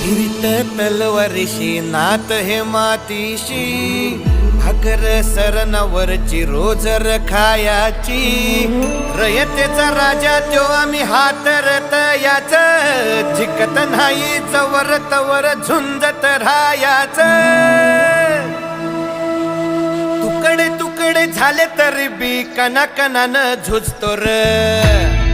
हिरीत तलवारीशी नात हे मातीशी, भाकर सरणावरची रोजर खायाची, रयतेचा राजा त्यो आम्ही हातरत याच, जिकत नाही जवर तवर झुंजत राहायाच. तुकडे तुकडे झाले तरी बी कणाकणानं झुजतो र.